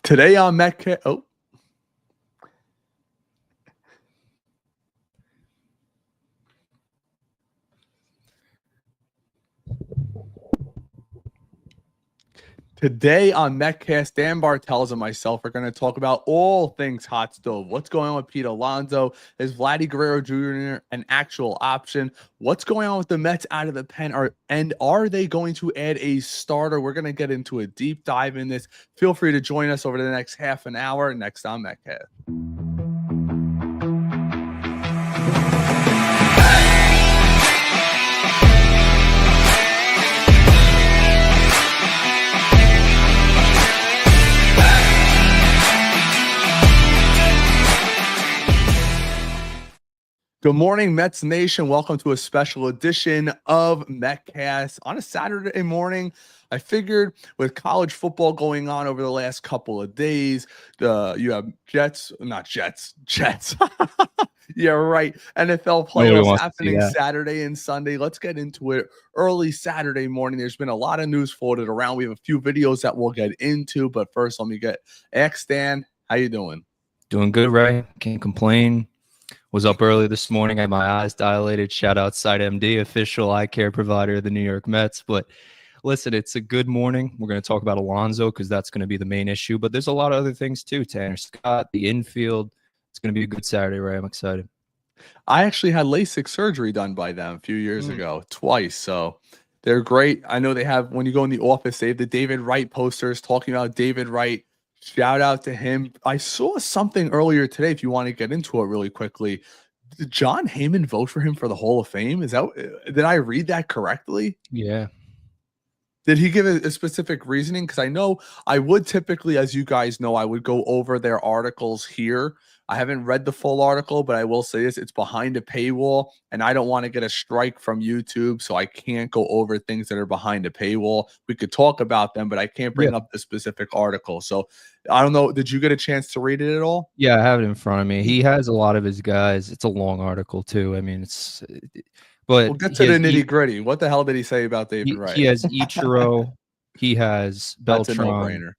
Today on MetCast. Oh. Today on MetCast, Dan Bartels and myself are going to talk about all things hot stove. What's going on with Pete Alonso? Is Vladdy Guerrero Jr. an actual option? What's going on with the Mets out of the pen? And are they going to add a starter? We're going to get into a deep dive in this. Feel free to join us over the next half an hour next on MetCast. Good morning, Mets Nation. Welcome to a special edition of MetCast on a Saturday morning. I figured with college football going on over the last couple of days, you have Jets. Yeah, right. NFL playoffs happening Saturday and Sunday. Let's get into it early Saturday morning. There's been a lot of news floated around. We have a few videos that we'll get into, but first, let me get Dan. How you doing? Doing good, Ray. Can't complain. Was up early this morning. I had my eyes dilated. Shout out SiteMD, official eye care provider of the New York Mets. But listen, it's a good morning. We're going to talk about Alonso because that's going to be the main issue. But there's a lot of other things too. Tanner Scott, the infield. It's going to be a good Saturday, Ray. I'm excited. I actually had LASIK surgery done by them a few years ago, twice. So they're great. I know they have, when you go in the office, they have the David Wright posters talking about David Wright. Shout out to him. I saw something earlier today, if you want to get into it really quickly. Did John Heyman vote for him for the Hall of Fame? Did I read that correctly? Yeah. Did he give a specific reasoning? Because I know I would typically, as you guys know, I would go over their articles here. I haven't read the full article, but I will say this. It's behind a paywall, and I don't want to get a strike from YouTube, so I can't go over things that are behind a paywall. We could talk about them, but I can't bring up the specific article. So I don't know. Did you get a chance to read it at all? Yeah, I have it in front of me. He has a lot of his guys. It's a long article, too. I mean, but we'll get to the nitty-gritty. What the hell did he say about David Wright? He has Ichiro. He has Beltran. That's a no-brainer.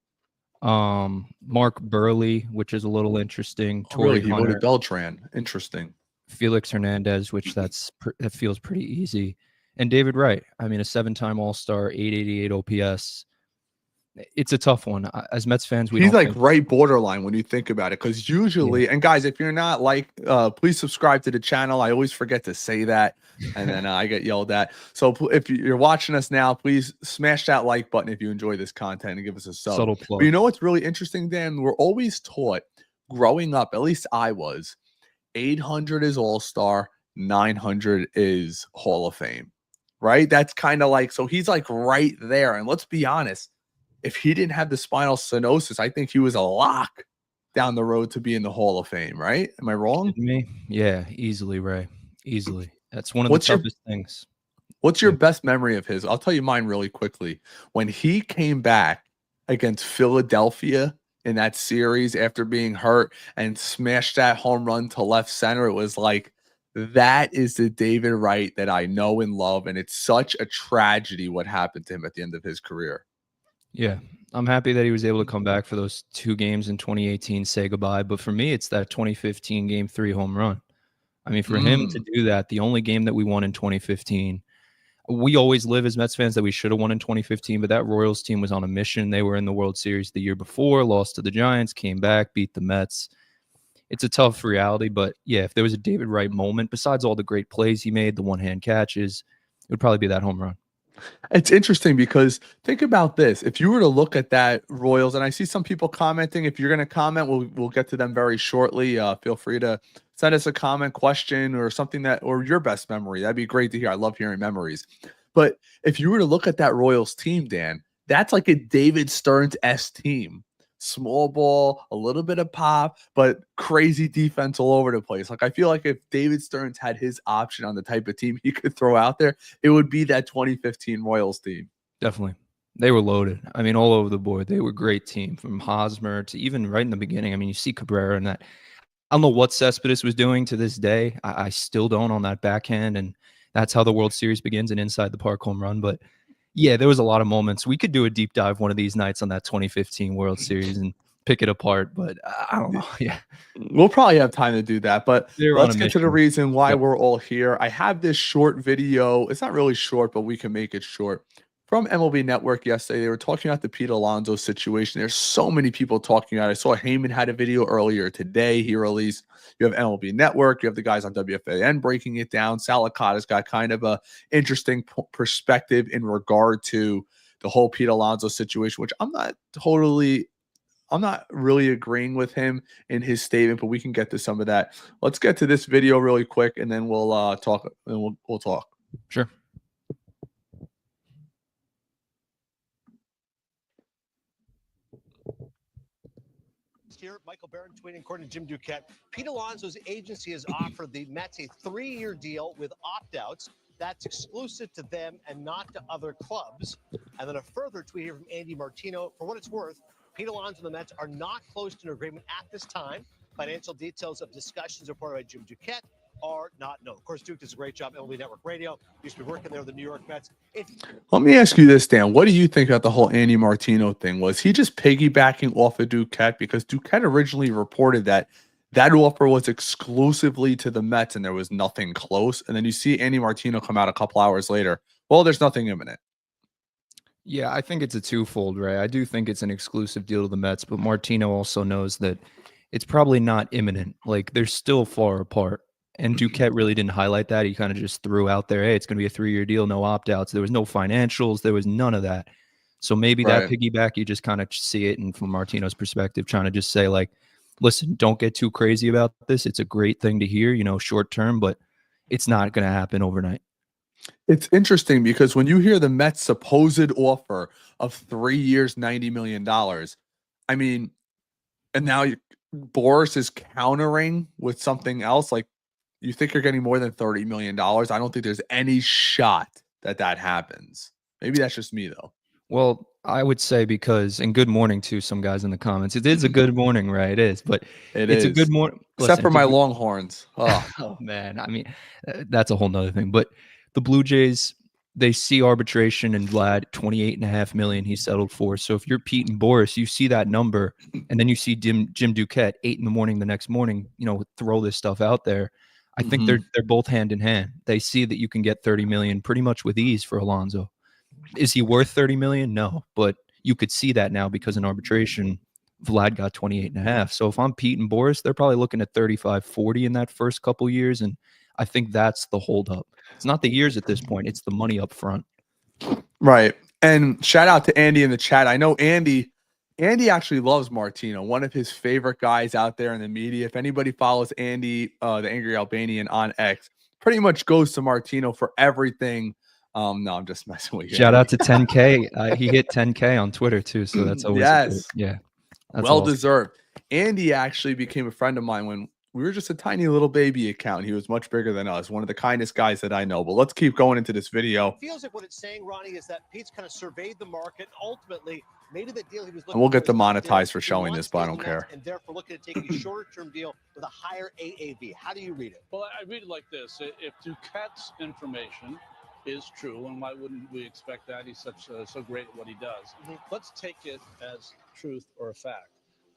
Mark Burley, which is a little interesting. Really? He voted Beltran. Interesting. Felix Hernandez, which that feels pretty easy. And David Wright. I mean, a 7-time All-Star, 888 OPS. It's a tough one. As Mets fans, he's like right borderline when you think about it. Because usually, and guys, if you're not please subscribe to the channel. I always forget to say that, and then I get yelled at. So if you're watching us now, please smash that like button if you enjoy this content and give us a sub. Subtle plug. But you know what's really interesting, Dan? We're always taught growing up, at least I was, 800 is All-Star, 900 is Hall of Fame, right? That's kind of like, so he's like right there. And let's be honest. If he didn't have the spinal stenosis, I think he was a lock down the road to be in the Hall of Fame, right? Am I wrong? Yeah, easily, Ray. Easily. That's one of the toughest things. What's your best memory of his? I'll tell you mine really quickly. When he came back against Philadelphia in that series after being hurt and smashed that home run to left center, it was like, that is the David Wright that I know and love. And it's such a tragedy what happened to him at the end of his career. Yeah, I'm happy that he was able to come back for those 2 games in 2018, say goodbye. But for me, it's that 2015 Game 3 home run. I mean, for him to do that, the only game that we won in 2015, we always live as Mets fans that we should have won in 2015, but that Royals team was on a mission. They were in the World Series the year before, lost to the Giants, came back, beat the Mets. It's a tough reality, but yeah, if there was a David Wright moment, besides all the great plays he made, the one-hand catches, it would probably be that home run. It's interesting because think about this. If you were to look at that Royals, and I see some people commenting, if you're going to comment, we'll get to them very shortly. Feel free to send us a comment, question, or something or your best memory. That'd be great to hear. I love hearing memories. But if you were to look at that Royals team, Dan, that's like a David Stearns-esque team. Small ball, a little bit of pop, but crazy defense all over the place. Like, I feel like if David Stearns had his option on the type of team he could throw out there, it would be that 2015 Royals team. Definitely. They were loaded. I mean, all over the board. They were a great team from Hosmer to even right in the beginning. I mean, you see Guerrero and that. I don't know what Cespedes was doing to this day. I still don't on that backhand, and that's how the World Series begins, an inside the park home run. But yeah, there was a lot of moments. We could do a deep dive one of these nights on that 2015 World Series and pick it apart, but I don't know. Yeah, We'll probably have time to do that, but they're on let's a get to the mission. reason why Yep. we're all here. I have this short video. It's not really short, but we can make it short. From MLB Network yesterday, they were talking about the Pete Alonso situation. There's so many people talking about it. I saw Heyman had a video earlier today he released. You have MLB Network. You have the guys on WFAN breaking it down. Salicata's got kind of a interesting perspective in regard to the whole Pete Alonso situation, which I'm not really agreeing with him in his statement, but we can get to some of that. Let's get to this video really quick, and then we'll talk. And we'll talk. Sure. Here, Michael Barron tweeting, according to Jim Duquette, Pete Alonso's agency has offered the Mets a 3-year deal with opt-outs. That's exclusive to them and not to other clubs. And then a further tweet here from Andy Martino. For what it's worth, Pete Alonso and the Mets are not close to an agreement at this time. Financial details of discussions reported by Jim Duquette are not known. Of course, Duke does a great job at MLB Network Radio. Used to be working there with the New York Mets. Let me ask you this, Dan. What do you think about the whole Andy Martino thing? Was he just piggybacking off of Duquette? Because Duquette originally reported that offer was exclusively to the Mets and there was nothing close. And then you see Andy Martino come out a couple hours later. Well, there's nothing imminent. Yeah, I think it's a twofold, Ray. I do think it's an exclusive deal to the Mets, but Martino also knows that it's probably not imminent. Like, they're still far apart. And Duquette really didn't highlight that. He kind of just threw out there, hey, it's going to be a 3-year deal, no opt-outs. There was no financials. There was none of that. So maybe that piggyback, you just kind of see it. And from Martino's perspective, trying to just say, like, listen, don't get too crazy about this. It's a great thing to hear, short term, but it's not going to happen overnight. It's interesting because when you hear the Mets' supposed offer of 3 years, $90 million, I mean, and now Boris is countering with something else. Like, you think you're getting more than $30 million. I don't think there's any shot that happens. Maybe that's just me, though. Well, I would say because, and good morning to some guys in the comments. It is a good morning, right? It is, but it's a good morning. Except for my Longhorns. Oh. Oh, man. I mean, that's a whole nother thing. But the Blue Jays, they see arbitration and Vlad, $28.5 million he settled for. So if you're Pete and Boris, you see that number, and then you see Jim Duquette 8 a.m. the next morning, throw this stuff out there. I think they're both hand in hand. They see that you can get $30 million pretty much with ease for Alonso. Is he worth $30 million? No, but you could see that now because in arbitration, Vlad got 28.5. So if I'm Pete and Boris, they're probably looking at 35, 40 in that first couple years. And I think that's the holdup. It's not the years at this point. It's the money up front. Right. And shout out to Andy in the chat. I know Andy actually loves Martino, one of his favorite guys out there in the media. If anybody follows Andy, the Angry Albanian on X, pretty much goes to Martino for everything. No, I'm just messing with you. Shout out to 10K. He hit 10K on Twitter too, so that's always well deserved. Andy actually became a friend of mine when we were just a tiny little baby account. He was much bigger than us. One of the kindest guys that I know. But let's keep going into this video. It feels like what it's saying, Ronnie, is that Pete's kind of surveyed the market. Ultimately, maybe the deal he was looking and we'll get for demonetized for showing this, but I don't care. And therefore looking to take a shorter-term deal with a higher AAV. How do you read it? Well, I read it like this. If Duquette's information is true, and why wouldn't we expect that? He's so great at what he does. Let's take it as truth or a fact.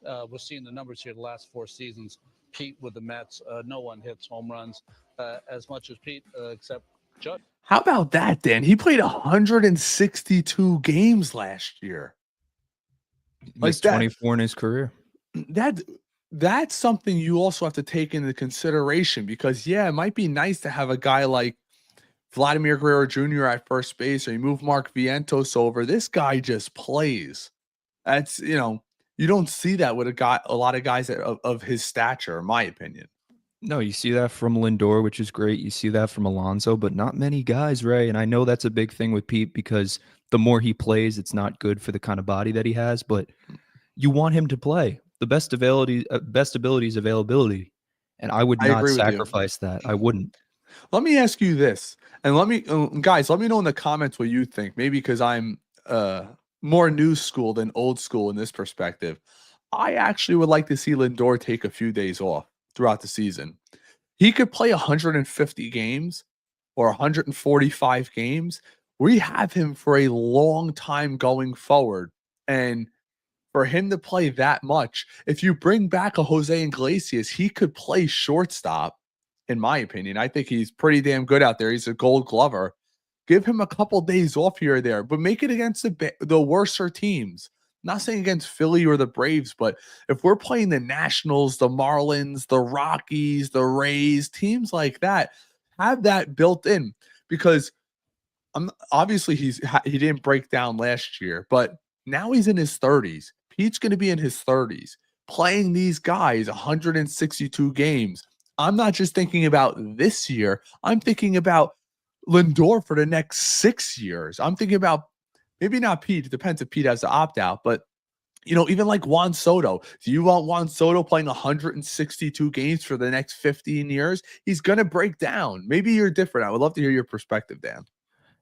We're seeing the numbers here the last 4 seasons. Pete with the Mets, no one hits home runs as much as Pete except Judd. How about that, Dan? He played 162 games last year. Like 24 in his career. That's something you also have to take into consideration because, it might be nice to have a guy like Vladimir Guerrero Jr. at first base, or you move Mark Vientos over. This guy just plays. That's, you don't see that with a lot of guys of his stature, in my opinion. No, you see that from Lindor, which is great. You see that from Alonso, but not many guys, Ray. And I know that's a big thing with Pete because the more he plays, it's not good for the kind of body that he has, but you want him to play. The best ability is availability. And I would not sacrifice that. I wouldn't. Let me ask you this, and guys, let me know in the comments what you think. Maybe because I'm more new school than old school in this perspective. I actually would like to see Lindor take a few days off throughout the season. He could play 150 games or 145 games. We have him for a long time going forward. And for him to play that much. If you bring back a Jose Iglesias, he could play shortstop, in my opinion. I think he's pretty damn good out there. He's a Gold Glover. Give him a couple days off here or there, but make it against the worser teams. Not saying against Philly or the Braves, but if we're playing the Nationals, the Marlins, the Rockies, the Rays, teams like that, have that built in, because obviously he didn't break down last year, but now he's in his 30s. Pete's going to be in his 30s playing these guys 162 games. I'm not just thinking about this year. I'm thinking about Lindor for the next 6 years. I'm thinking about maybe not Pete. It depends if Pete has to opt out, but even like Juan Soto. Do you want Juan Soto playing 162 games for the next 15 years? He's going to break down. Maybe you're different. I would love to hear your perspective, Dan.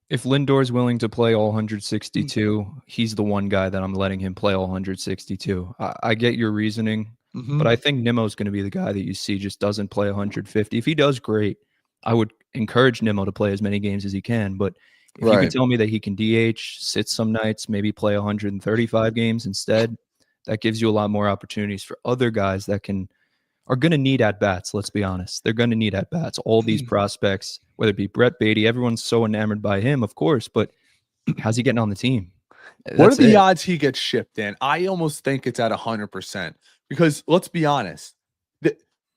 If Lindor's willing to play all 162, he's the one guy that I'm letting him play all 162. I get your reasoning, but I think Nimmo's going to be the guy that you see just doesn't play 150. If he does, great. I would encourage Nimmo to play as many games as he can, but if you can tell me that he can DH, sit some nights, maybe play 135 games instead, that gives you a lot more opportunities for other guys that are going to need at-bats, let's be honest. They're going to need at-bats. All these prospects, whether it be Brett Beatty, everyone's so enamored by him, of course, but how's he getting on the team? What are the odds he gets shipped in? I almost think it's at 100%, because let's be honest,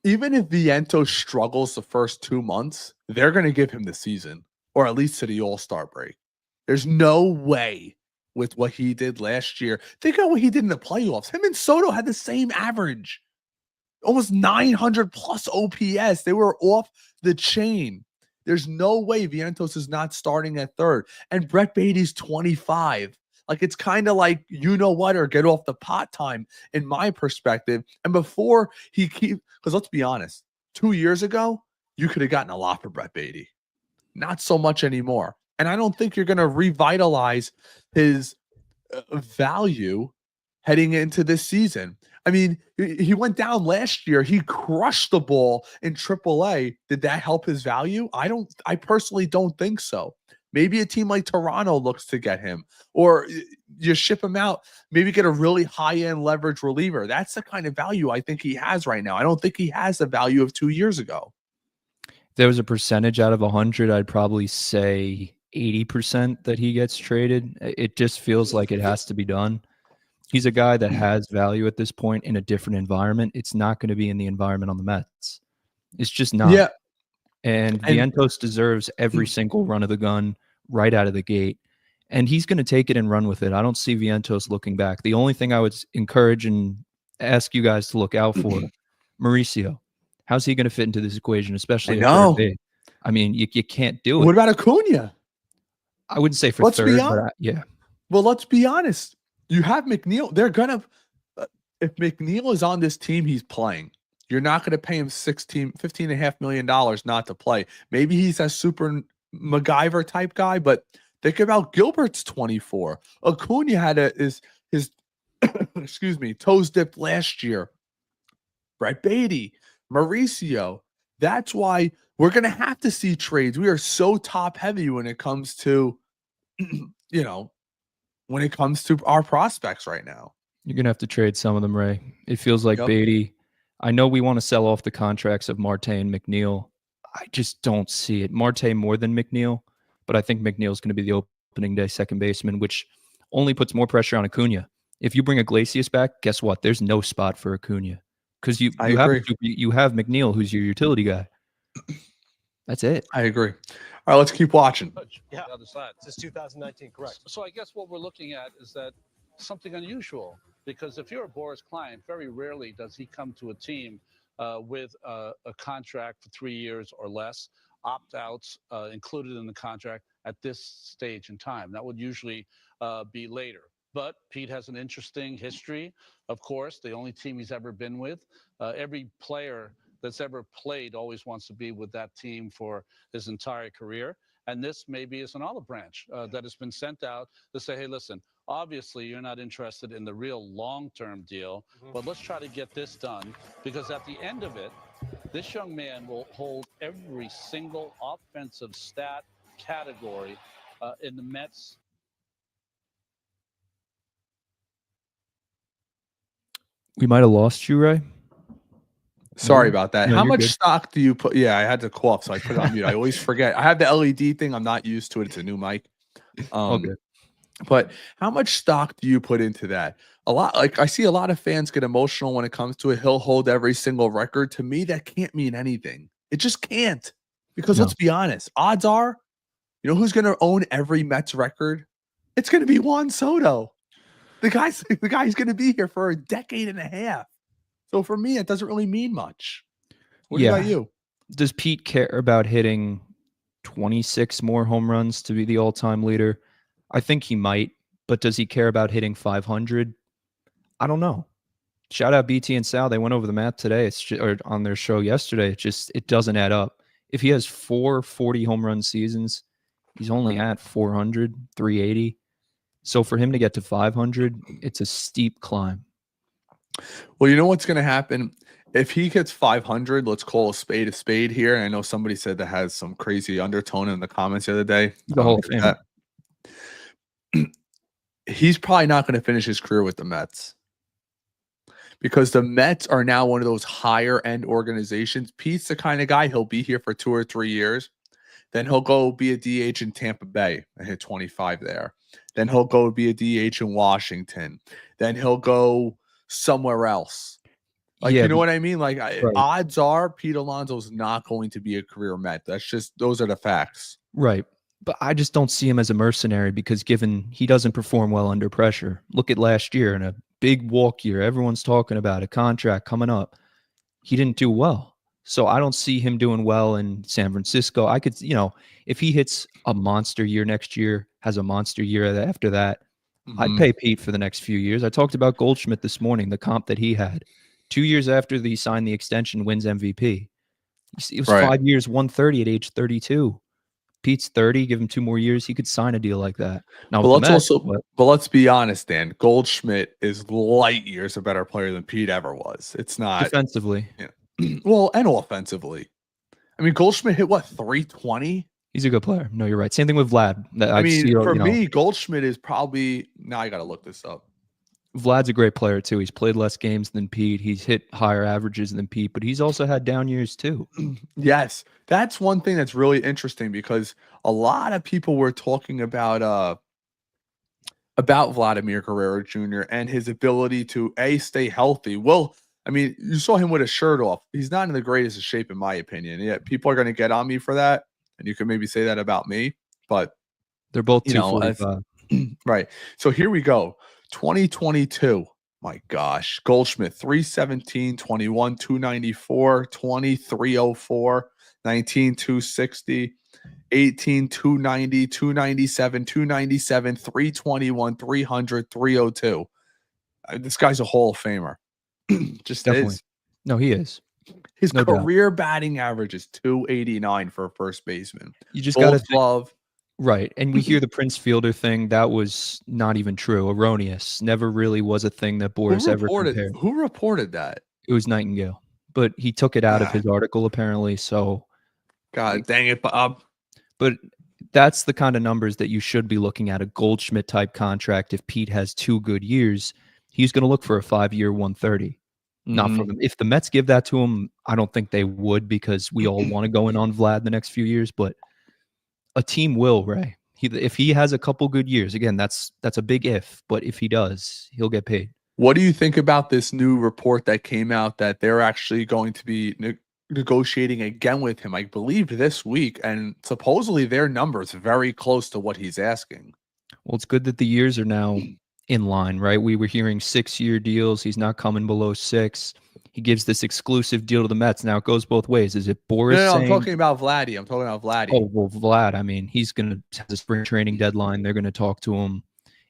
even if Vientos struggles the first 2 months, they're going to give him the season, or at least to the All-Star break. There's no way with what he did last year. Think about what he did in the playoffs. Him and Soto had the same average. Almost 900 plus OPS. They were off the chain. There's no way Vientos is not starting at third. And Brett Beatty's 25. Like, it's kind of like, or get off the pot time in my perspective. And before because let's be honest, 2 years ago, you could have gotten a lot for Brett Beatty. Not so much anymore. And I don't think you're going to revitalize his value heading into this season. I mean, he went down last year. He crushed the ball in AAA. Did that help his value? I personally don't think so. Maybe a team like Toronto looks to get him, or you ship him out, maybe get a really high-end leverage reliever. That's the kind of value I think he has right now. I don't think he has the value of 2 years ago. If there was a percentage out of 100, I'd probably say 80% that he gets traded. It just feels like it has to be done. He's a guy that has value at this point in a different environment. It's not going to be in the environment on the Mets. It's just not. Yeah. And Vientos deserves every single run of the gun right out of the gate. And he's going to take it and run with it. I don't see Vientos looking back. The only thing I would encourage and ask you guys to look out for, Mauricio. How's he going to fit into this equation, especially at third base? I mean, you can't do it. What about Acuna? I wouldn't say for third, but yeah. Well, let's be honest. You have McNeil. They're going to if McNeil is on this team, he's playing. You're not going to pay him $15.5 million not to play. Maybe he's a super MacGyver type guy, but think about Gilbert's 24. Acuna had his excuse me, toes dipped last year. Brett Beatty, Mauricio. That's why we're going to have to see trades. We are so top heavy when it comes to, when it comes to our prospects right now. You're going to have to trade some of them, Ray. It feels like Beatty. I know we want to sell off the contracts of Marte and McNeil. I just don't see it. Marte more than McNeil, but I think McNeil's going to be the opening day second baseman, which only puts more pressure on Acuna. If you bring Iglesias back, guess what? There's no spot for Acuna because you have McNeil, who's your utility guy. That's it. I agree. All right, let's keep watching. Yeah, the other side. This is 2019, correct. So I guess what we're looking at is that something unusual, because if you're a Boras client, very rarely does he come to a team with a contract for 3 years or less, opt-outs included in the contract at this stage in time. That would usually be later. But Pete has an interesting history, of course, the only team he's ever been with. Every player that's ever played always wants to be with that team for his entire career. And this maybe is an olive branch that has been sent out to say, hey, listen, obviously you're not interested in the real long-term deal, but let's try to get this done, because at the end of it, this young man will hold every single offensive stat category in the Mets We might have lost you, Ray. Sorry about that. No, How you're much good. stock do you put? Yeah, I had to cough, so I put it on mute. I always forget. I have the LED thing. I'm not used to it. It's a new mic. Okay. But how much stock do you put into that? A lot. Like I see a lot of fans get emotional when it comes to it. He'll hold every single record. To me, that can't mean anything. It just can't. Because No. let's be honest, odds are, you know who's going to own every Mets record? It's going to be Juan Soto. The guy's going to be here for a decade and a half. So for me, it doesn't really mean much. What about you? Does Pete care about hitting 26 more home runs to be the all-time leader? I think he might, but does he care about hitting 500? I don't know. Shout out BT and Sal. They went over the math today. It's just, or on their show yesterday. It doesn't add up. If he has 40 home run seasons, he's only at 400, 380. So for him to get to 500, it's a steep climb. Well, you know what's going to happen? If he gets 500, let's call a spade here. I know somebody said that has some crazy undertone in the comments the other day. The Hall of Fame. He's probably not going to finish his career with the Mets because the Mets are now one of those higher end organizations. Pete's the kind of guy, he'll be here for 2 or 3 years. Then he'll go be a DH in Tampa Bay and hit 25 there. Then he'll go be a DH in Washington. Then he'll go somewhere else. Like, you know what I mean? Like, right. Odds are Pete Alonso's not going to be a career Met. Those are the facts. Right. But I just don't see him as a mercenary because given he doesn't perform well under pressure. Look at last year in a big walk year. Everyone's talking about a contract coming up. He didn't do well. So I don't see him doing well in San Francisco. I could, if he hits a monster year next year, has a monster year after that, I'd pay Pete for the next few years. I talked about Goldschmidt this morning, the comp that he had. 2 years after he signed the extension, wins MVP. It was 5 years, 130 at age 32. Pete's 30. Give him 2 more years, he could sign a deal like that. Now, but let's be honest, Dan. Goldschmidt is light years a better player than Pete ever was. It's not defensively. Yeah. Well, and offensively. I mean, Goldschmidt hit what, 320? He's a good player. No, you're right. Same thing with Vlad. For me, Goldschmidt is probably now. I got to look this up. Vlad's a great player too. He's played less games than Pete. He's hit higher averages than Pete, but he's also had down years too. Yes, that's one thing that's really interesting because a lot of people were talking about Vladimir Guerrero Jr. and his ability to stay healthy. Well, I mean, you saw him with a shirt off. He's not in the greatest of shape, in my opinion. Yeah, people are going to get on me for that, and you can maybe say that about me, but they're both 245. Right. So here we go. 2022. My gosh. Goldschmidt 317, 21, 294, 20, 304, 19, 260, 18, 290, 297, 297, 321, 300, 302. This guy's a Hall of Famer. Just definitely. is. No, he is. His career batting average is 289 for a first baseman. You just got to glove. Right. And we hear the Prince Fielder thing. That was not even true. Erroneous. Never really was a thing that Boris ever compared. Who reported that? It was Nightingale. But he took it out of his article, apparently. So, God dang it, Bob. But that's the kind of numbers that you should be looking at. A Goldschmidt-type contract. If Pete has 2 good years, he's going to look for a 5-year 130. Not for them. If the Mets give that to him, I don't think they would because we all want to go in on Vlad the next few years. But a team will, Ray. If he has a couple good years, again, that's a big if, but if he does, he'll get paid. What do you think about this new report that came out that they're actually going to be negotiating again with him, I believe this week, and supposedly their number's very close to what he's asking? Well, it's good that the years are now in line, right? We were hearing 6-year deals. He's not coming below 6. He gives this exclusive deal to the Mets. Now it goes both ways. Is it Boris? No, I'm talking about Vladdy. Oh, well, Vlad. I mean, he's going to have a spring training deadline. They're going to talk to him.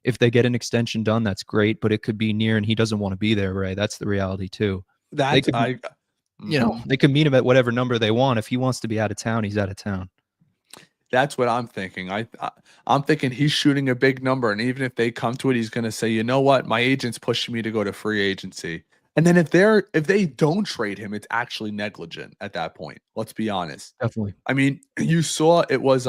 If they get an extension done, that's great, but it could be near and he doesn't want to be there, right? That's the reality too. They could meet him at whatever number they want. If he wants to be out of town, he's out of town. That's what I'm thinking. I'm thinking he's shooting a big number, and even if they come to it, he's going to say, you know what, my agent's pushing me to go to free agency. And then if they don't trade him, it's actually negligent at that point. Let's be honest. Definitely. I mean, you saw it was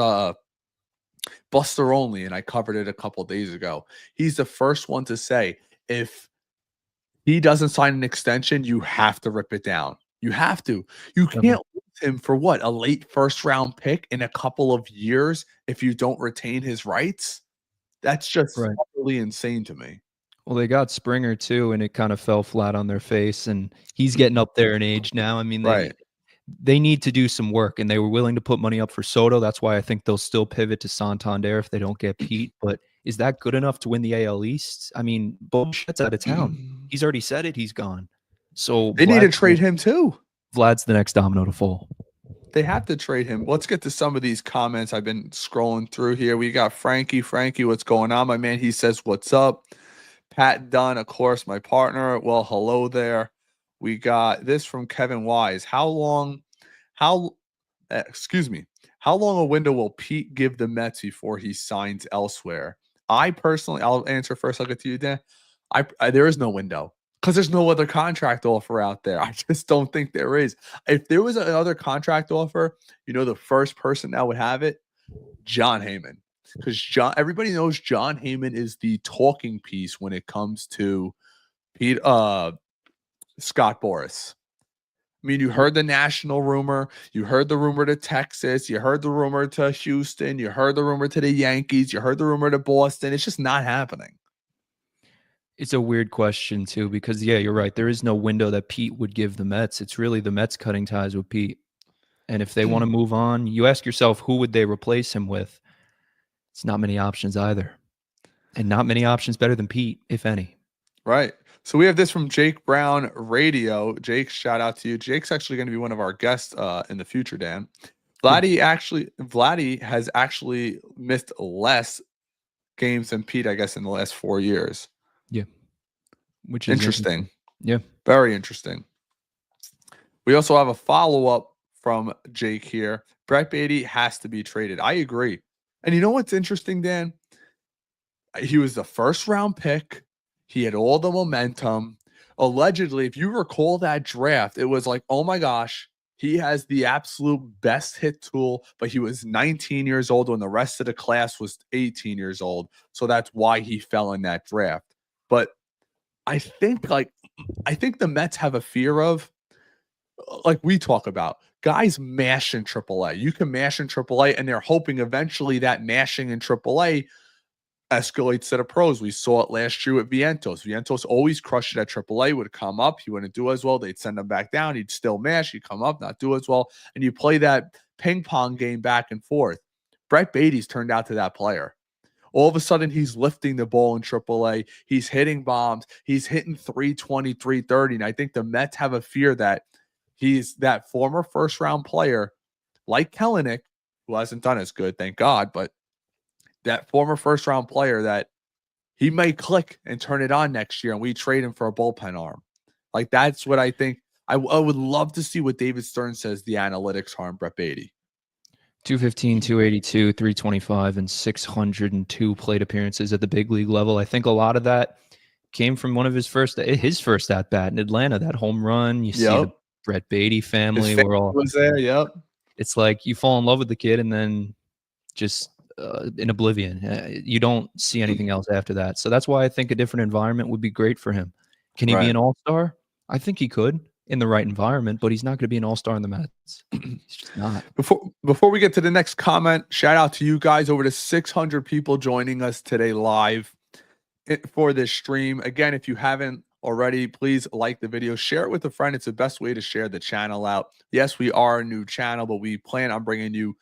Buster Olney, and I covered it a couple days ago. He's the first one to say if he doesn't sign an extension, you have to rip it down. You have to. You can't lose him for what? A late first round pick in a couple of years if you don't retain his rights? That's just Right. utterly insane to me. Well, they got Springer too, and it kind of fell flat on their face. And he's getting up there in age now. I mean, Right. they need to do some work, and they were willing to put money up for Soto. That's why I think they'll still pivot to Santander if they don't get Pete. But is that good enough to win the AL East? I mean, Bochet's out of town. He's already said it. He's gone. So They need to trade him too. Vlad's the next domino to fall. They have to trade him. Let's get to some of these comments. I've been scrolling through here. We got Frankie. Frankie, what's going on, my man? He says, what's up? Pat Dunn, of course, my partner. Well, hello there. We got this from Kevin Wise. How long a window will Pete give the Mets before he signs elsewhere? I personally, I'll answer first. I'll get to you, Dan. There is no window because there's no other contract offer out there. I just don't think there is. If there was another contract offer, the first person that would have it, John Heyman. Because everybody knows John Heyman is the talking piece when it comes to Scott Boras. I mean, you heard the national rumor, you heard the rumor to Texas, you heard the rumor to Houston, you heard the rumor to the Yankees, you heard the rumor to Boston. It's just not happening. It's a weird question too, because you're right. There is no window that Pete would give the Mets. It's really the Mets cutting ties with Pete. And if they want to move on, you ask yourself, who would they replace him with? It's not many options either. And not many options better than Pete, if any. Right. So we have this from Jake Brown Radio. Jake, shout out to you. Jake's actually going to be one of our guests in the future, Dan. Vladdy has actually missed less games than Pete, I guess, in the last 4 years. Yeah. Which is interesting. Yeah. Very interesting. We also have a follow-up from Jake here. Brett Beatty has to be traded. I agree. And you know what's interesting, Dan? He was the first round pick. He had all the momentum. Allegedly, if you recall that draft, it was like, oh my gosh, he has the absolute best hit tool, but he was 19 years old when the rest of the class was 18 years old. So that's why he fell in that draft. But I think the Mets have a fear of, like we talk about, guys mash in AAA. You can mash in AAA, and they're hoping eventually that mashing in AAA escalates to the pros. We saw it last year with Vientos. Vientos always crushed it at AAA, would come up, he wouldn't do as well. They'd send him back down. He'd still mash. He'd come up, not do as well. And you play that ping pong game back and forth. Brett Beatty's turned out to that player. All of a sudden, he's lifting the ball in AAA. He's hitting bombs. He's hitting 320, 330. And I think the Mets have a fear that he's that former first-round player like Kelenic, who hasn't done as good, thank God, but that former first-round player that he may click and turn it on next year, and we trade him for a bullpen arm. Like, that's what I think. I would love to see what David Stern says the analytics are on Brett Beatty. 215, 282, 325, and 602 plate appearances at the big league level. I think a lot of that came from one of his first at-bat in Atlanta, that home run. You see the Brett Beatty family. We're all was there. Yep. It's like you fall in love with the kid and then just in oblivion. You don't see anything else after that. So that's why I think a different environment would be great for him. Can he be an all-star? I think he could in the right environment, but he's not going to be an all-star in the Mets. He's just not. Before we get to the next comment, shout out to you guys. Over to 600 people joining us today live for this stream. Again, if you haven't already, please like the video, share it with a friend. It's the best way to share the channel out. Yes, we are a new channel, but we plan on bringing you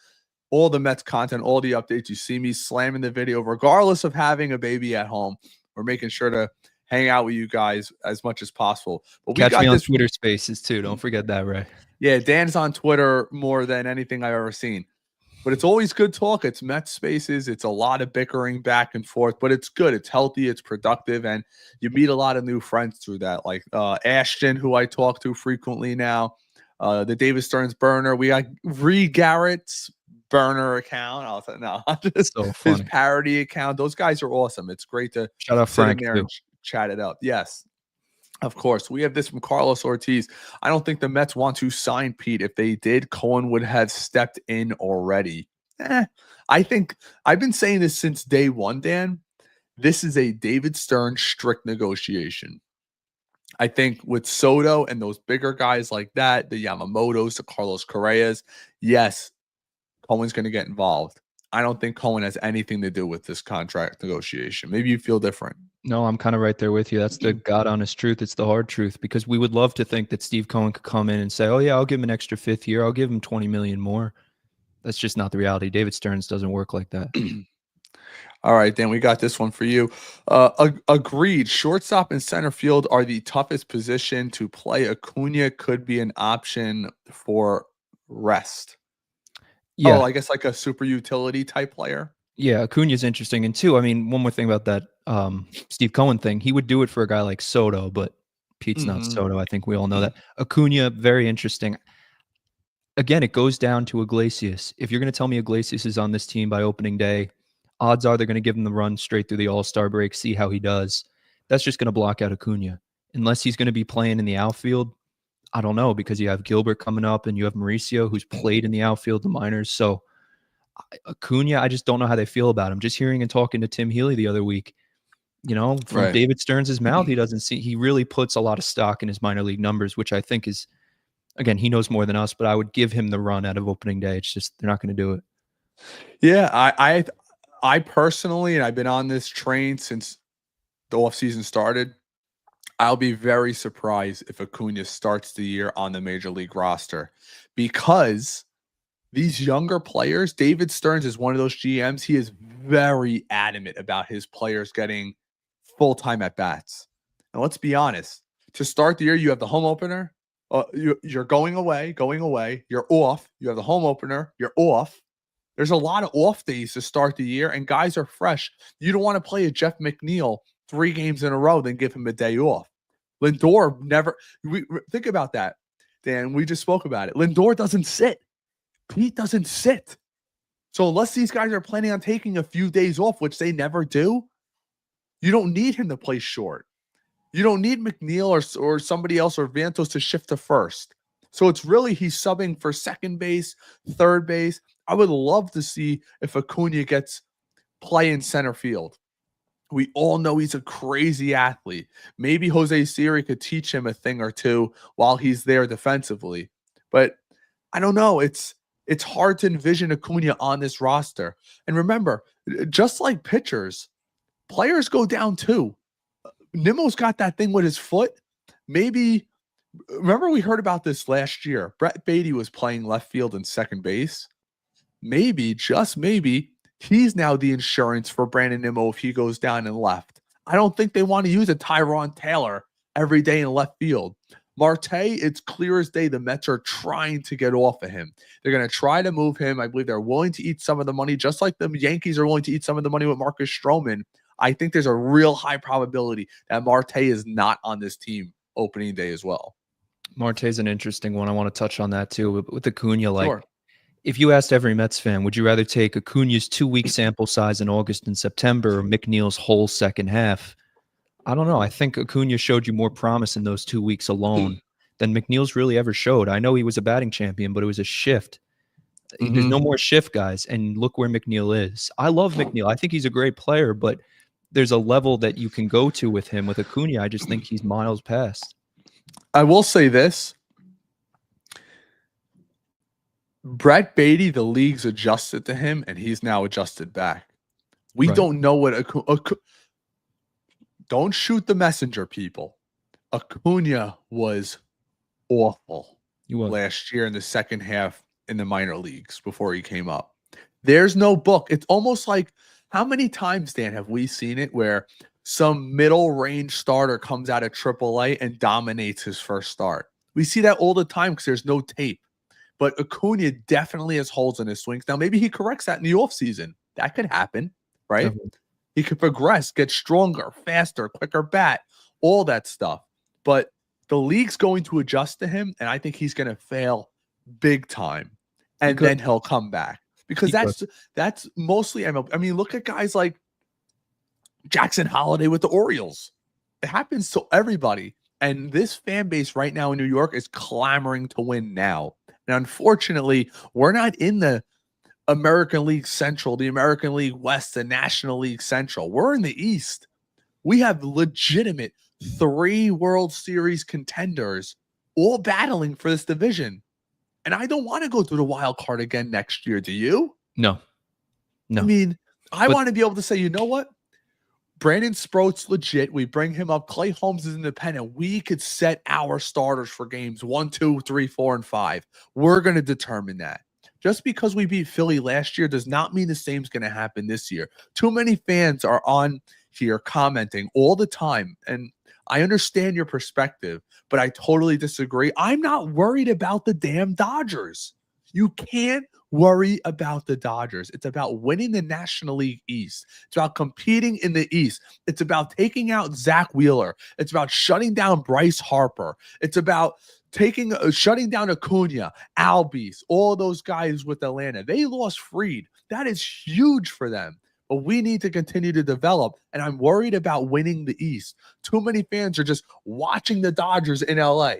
all the Mets content, all the updates. You see me slamming the video, regardless of having a baby at home. We're making sure to hang out with you guys as much as possible. But catch me on Twitter Spaces too. Don't forget that, Ray. Yeah, Dan's on Twitter more than anything I've ever seen. But it's always good talk. It's Mets Spaces. It's a lot of bickering back and forth, but it's good. It's healthy. It's productive. And you meet a lot of new friends through that, like Ashton, who I talk to frequently now, the David Stearns burner. We got Reed Garrett's burner account. I'll say no, just so his parody account. Those guys are awesome. It's great to shout out Frank there and chat it up. Yes. Of course, we have this from Carlos Ortiz. I don't think the Mets want to sign Pete. If they did, Cohen would have stepped in already. I think I've been saying this since day one, Dan. This is a David Stern strict negotiation. I think with Soto and those bigger guys like that, the Yamamotos, the Carlos Correas, yes, Cohen's going to get involved. I don't think Cohen has anything to do with this contract negotiation. Maybe you feel different. No, I'm kind of right there with you. That's the God honest truth. It's the hard truth, because we would love to think that Steve Cohen could come in and say, oh yeah, I'll give him an extra 5th year. I'll give him 20 million more. That's just not the reality. David Stearns doesn't work like that. All right, Dan, we got this one for you. Agreed. Shortstop and center field are the toughest position to play. Acuna could be an option for rest. Yeah. Oh, I guess like a super utility type player. Yeah, Acuna's interesting. And two, I mean, one more thing about that Steve Cohen thing. He would do it for a guy like Soto, but Pete's not Soto. I think we all know that. Acuna, very interesting. Again, it goes down to Iglesias. If you're going to tell me Iglesias is on this team by opening day, odds are they're going to give him the run straight through the All-Star break, see how he does. That's just going to block out Acuna. Unless he's going to be playing in the outfield, I don't know, because you have Gilbert coming up and you have Mauricio, who's played in the outfield, the minors. So Acuna, I just don't know how they feel about him. Just hearing and talking to Tim Healy the other week, from Right. David Stearns' mouth, he really puts a lot of stock in his minor league numbers, which I think is, again, he knows more than us, but I would give him the run out of opening day. It's just they're not going to do it. Yeah, I personally, and I've been on this train since the offseason started, I'll be very surprised if Acuna starts the year on the major league roster, because these younger players, David Stearns is one of those GMs. He is very adamant about his players getting full-time at-bats. And let's be honest, to start the year, you have the home opener. You're going away. You're off. You have the home opener. You're off. There's a lot of off days to start the year, and guys are fresh. You don't want to play a Jeff McNeil 3 games in a row, then give him a day off. Lindor never. Think about that, Dan. We just spoke about it. Lindor doesn't sit. Pete doesn't sit. So unless these guys are planning on taking a few days off, which they never do, you don't need him to play short. You don't need McNeil or somebody else or Vientos to shift to first. So it's really he's subbing for second base, third base. I would love to see if Acuna gets play in center field. We all know he's a crazy athlete. Maybe Jose Siri could teach him a thing or two while he's there defensively. But I don't know. It's hard to envision Acuna on this roster. And remember, just like pitchers, players go down too. Nimmo's got that thing with his foot. Maybe, remember we heard about this last year. Brett Beatty was playing left field and second base. Maybe, just maybe, he's now the insurance for Brandon Nimmo if he goes down and left. I don't think they want to use a Tyrone Taylor every day in left field. Marte, it's clear as day the Mets are trying to get off of him. They're going to try to move him. I believe they're willing to eat some of the money, just like the Yankees are willing to eat some of the money with Marcus Stroman. I think there's a real high probability that Marte is not on this team opening day as well. Marte's an interesting one. I want to touch on that too. With Acuna, like, Sure. if you asked every Mets fan, would you rather take Acuna's 2-week sample size in August and September or McNeil's whole second half? I don't know. I think Acuna showed you more promise in those 2 weeks alone than McNeil's really ever showed. I know he was a batting champion, but it was a shift. There's no more shift, guys. And look where McNeil is. I love McNeil. I think he's a great player, but there's a level that you can go to with him. With Acuna, I just think he's miles past. I will say this. Brett Beatty, the league's adjusted to him, and he's now adjusted back. We don't know what don't shoot the messenger, people. Acuna was awful last year in the second half in the minor leagues before he came up. There's no book. It's almost like, how many times, Dan, have we seen it where some middle range starter comes out of AAA and dominates his first start? We see that all the time because there's no tape. But Acuna definitely has holes in his swings. Now, maybe he corrects that in the offseason. That could happen, right? Definitely. He could progress, get stronger, faster, quicker bat, all that stuff. But the league's going to adjust to him, and I think he's going to fail big time. And then he'll come back. Because that's mostly MLB. I mean, look at guys like Jackson Holliday with the Orioles. It happens to everybody. And this fan base right now in New York is clamoring to win now. And unfortunately, we're not in the American League Central, the American League West, the National League Central. We're in the East. We have legitimate 3 World Series contenders all battling for this division. And I don't want to go through the wild card again next year. Do you? No. I mean, I But- want to be able to say, you know what? Brandon Sproat's legit. We bring him up. Clay Holmes is independent. We could set our starters for games 1, 2, 3, 4, and 5. We're going to determine that. Just because we beat Philly last year does not mean the same's going to happen this year. Too many fans are on here commenting all the time, and I understand your perspective, but I totally disagree. I'm not worried about the damn Dodgers. You can't worry about the Dodgers. It's about winning the National League East. It's about competing in the East. It's about taking out Zach Wheeler. It's about shutting down Bryce Harper. It's about shutting down Acuna, Albies, all those guys with Atlanta. They lost Fried. That is huge for them. But we need to continue to develop, and I'm worried about winning the East. Too many fans are just watching the Dodgers in LA.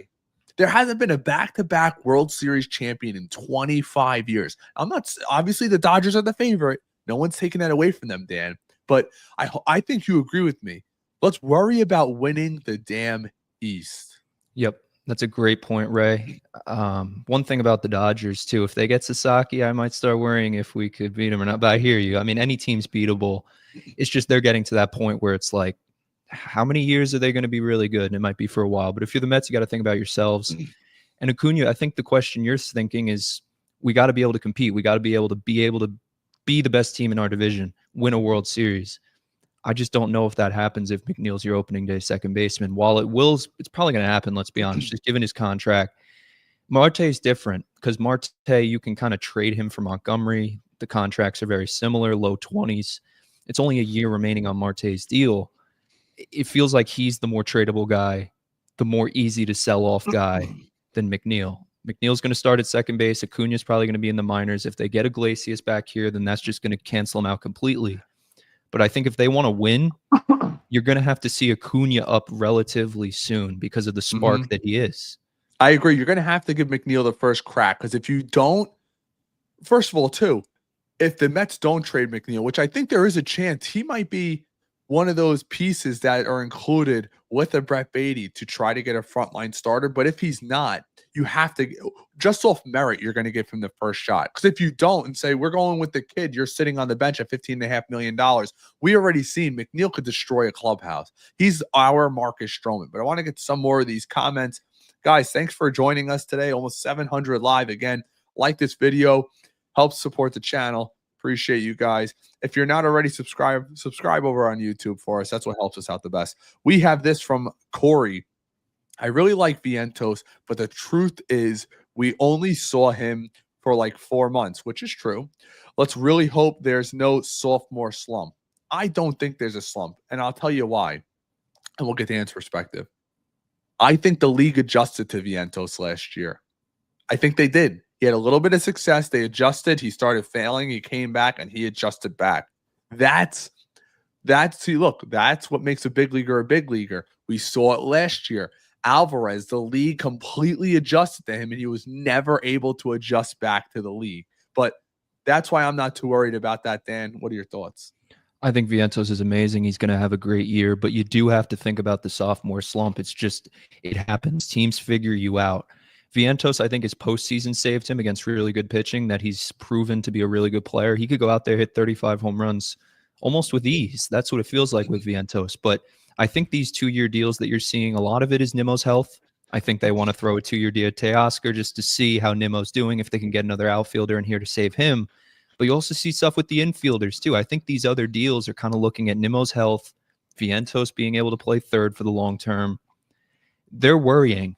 There hasn't been a back-to-back World Series champion in 25 years. Obviously the Dodgers are the favorite. No one's taking that away from them, Dan. But I think you agree with me. Let's worry about winning the damn East. Yep. That's a great point, Ray. One thing about the Dodgers, too, if they get Sasaki, I might start worrying if we could beat them or not. But I hear you. I mean, any team's beatable. It's just they're getting to that point where it's like, how many years are they going to be really good? And it might be for a while. But if you're the Mets, you got to think about yourselves. And Acuna, I think the question you're thinking is we got to be able to compete. We got to be able to be the best team in our division, win a World Series. I just don't know if that happens if McNeil's your opening day second baseman. While it's probably going to happen, let's be honest, just given his contract. Marte is different because Marte, you can kind of trade him for Montgomery. The contracts are very similar, low 20s. It's only a year remaining on Marte's deal. It feels like he's the more tradable guy, the more easy to sell off guy than McNeil. McNeil's going to start at second base. Acuna's probably going to be in the minors. If they get Iglesias back here, then that's just going to cancel him out completely. But I think if they want to win, you're going to have to see Acuna up relatively soon because of the spark that he is. I agree. You're going to have to give McNeil the first crack because if you don't, first of all, too, if the Mets don't trade McNeil, which I think there is a chance, he might be one of those pieces that are included with a Brett Beatty to try to get a frontline starter. But if he's not, you have to, just off merit, you're going to give him the first shot. Because if you don't and say, we're going with the kid, you're sitting on the bench at $15.5 million. We already seen McNeil could destroy a clubhouse. He's our Marcus Stroman. But I want to get some more of these comments. Guys, thanks for joining us today. Almost 700 live. Again, like this video, helps support the channel. Appreciate you guys. If you're not already subscribe over on YouTube for us. That's what helps us out the best. We have this from Corey. I really like Vientos, but the truth is we only saw him for like 4 months, which is true. Let's really hope there's no sophomore slump. I don't think there's a slump, and I'll tell you why. And we'll get Dan's perspective. I think the league adjusted to Vientos last year. I think they did. He had a little bit of success. They adjusted. He started failing. He came back, and he adjusted back. That's what makes a big leaguer a big leaguer. We saw it last year. Alvarez, the league completely adjusted to him, and he was never able to adjust back to the league. But that's why I'm not too worried about that, Dan. What are your thoughts? I think Vientos is amazing. He's going to have a great year, but you do have to think about the sophomore slump. It's just, it happens. Teams figure you out. Vientos, I think his postseason saved him against really good pitching, that he's proven to be a really good player. He could go out there, hit 35 home runs almost with ease. That's what it feels like with Vientos. But I think these 2-year deals that you're seeing, a lot of it is Nimmo's health. I think they want to throw a 2-year deal to Teoscar just to see how Nimmo's doing, if they can get another outfielder in here to save him. But you also see stuff with the infielders too. I think these other deals are kind of looking at Nimmo's health, Vientos being able to play third for the long term. They're worrying.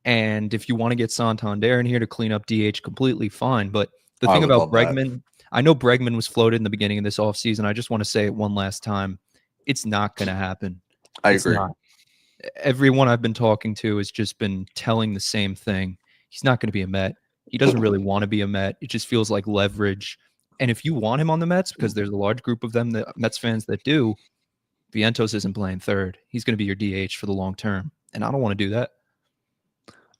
And if you want to get Santander in here to clean up DH completely, fine. But the thing about Bregman, I know Bregman was floated in the beginning of this offseason. I just want to say it one last time. It's not going to happen. I agree. Everyone I've been talking to has just been telling the same thing. He's not going to be a Met. He doesn't really want to be a Met. It just feels like leverage. And if you want him on the Mets, because there's a large group of them, the Mets fans that do, Vientos isn't playing third. He's going to be your DH for the long term. And I don't want to do that.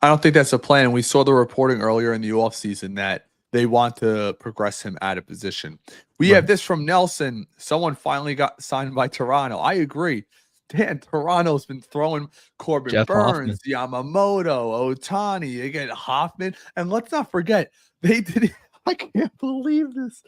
I don't think that's the plan. And we saw the reporting earlier in the offseason that they want to progress him out of position. We have this from Nelson. Someone finally got signed by Toronto. I agree. Dan, Toronto's been throwing Corbin Jeff Burns, Hoffman. Yamamoto, Otani, again, Hoffman. And let's not forget, they didn't, I can't believe this.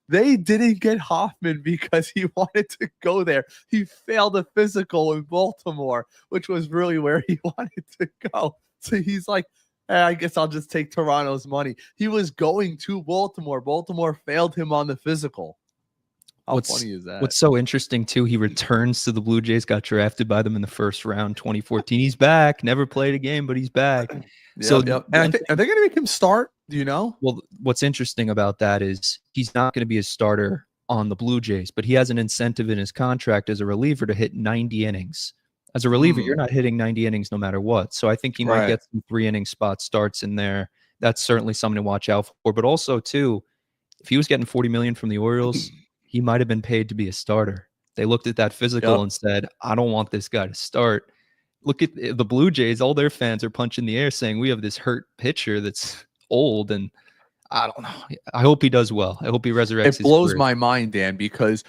They didn't get Hoffman because he wanted to go there. He failed a physical in Baltimore, which was really where he wanted to go. So he's like, I guess I'll just take Toronto's money. He was going to Baltimore. Baltimore failed him on the physical. How funny is that? What's so interesting, too, he returns to the Blue Jays, got drafted by them in the first round, 2014. He's back. Never played a game, but he's back. And are they going to make him start? Do you know? Well, what's interesting about that is he's not going to be a starter on the Blue Jays, but he has an incentive in his contract as a reliever to hit 90 innings. As a reliever, you're not hitting 90 innings no matter what. So I think he might get some 3-inning spot starts in there. That's certainly something to watch out for. But also, too, if he was getting $40 million from the Orioles, he might have been paid to be a starter. They looked at that physical and said, I don't want this guy to start. Look at the Blue Jays. All their fans are punching the air saying, we have this hurt pitcher that's old. And I don't know. I hope he does well. I hope he resurrects. It blows my mind, Dan, because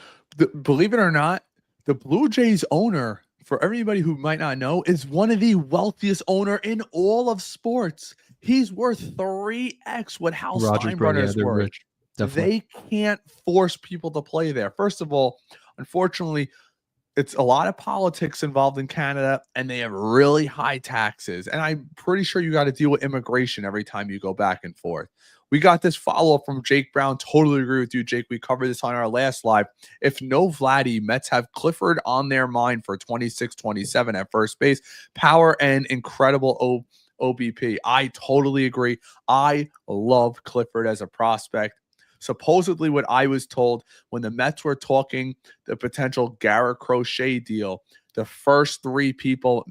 believe it or not, the Blue Jays owner, for everybody who might not know, is one of the wealthiest owner in all of sports. He's worth 3x what Hal Steinbrenner's worth. Rich. Definitely. They can't force people to play there. First of all, unfortunately, it's a lot of politics involved in Canada, and they have really high taxes. And I'm pretty sure you got to deal with immigration every time you go back and forth. We got this follow-up from Jake Brown. Totally agree with you, Jake. We covered this on our last live. If no Vladdy, Mets have Clifford on their mind for 26-27 at first base. Power and incredible OBP. I totally agree. I love Clifford as a prospect. Supposedly what I was told when the Mets were talking the potential Garrett Crochet deal, the first 3 people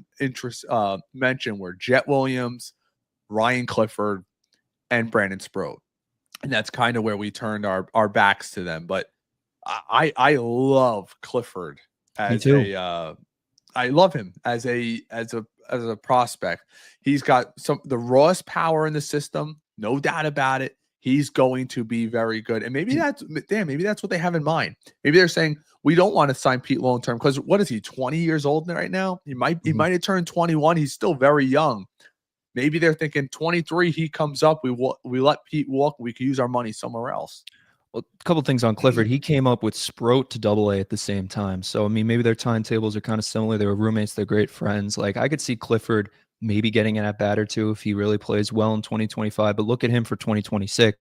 mentioned were Jet Williams, Ryan Clifford, and Brandon Sproat. And that's kind of where we turned our backs to them. But I love Clifford as I love him as a prospect. He's got the rawest power in the system, no doubt about it. He's going to be very good. And maybe that's what they have in mind. Maybe they're saying, we don't want to sign Pete long term because what is he, 20 years old right now? He might have turned 21. He's still very young. Maybe they're thinking 23, he comes up, we let Pete walk, we could use our money somewhere else. Well, a couple things on Clifford. He came up with Sproat to AA at the same time. So, I mean, maybe their timetables are kind of similar. They were roommates. They're great friends. Like, I could see Clifford maybe getting an at-bat or two if he really plays well in 2025. But look at him for 2026.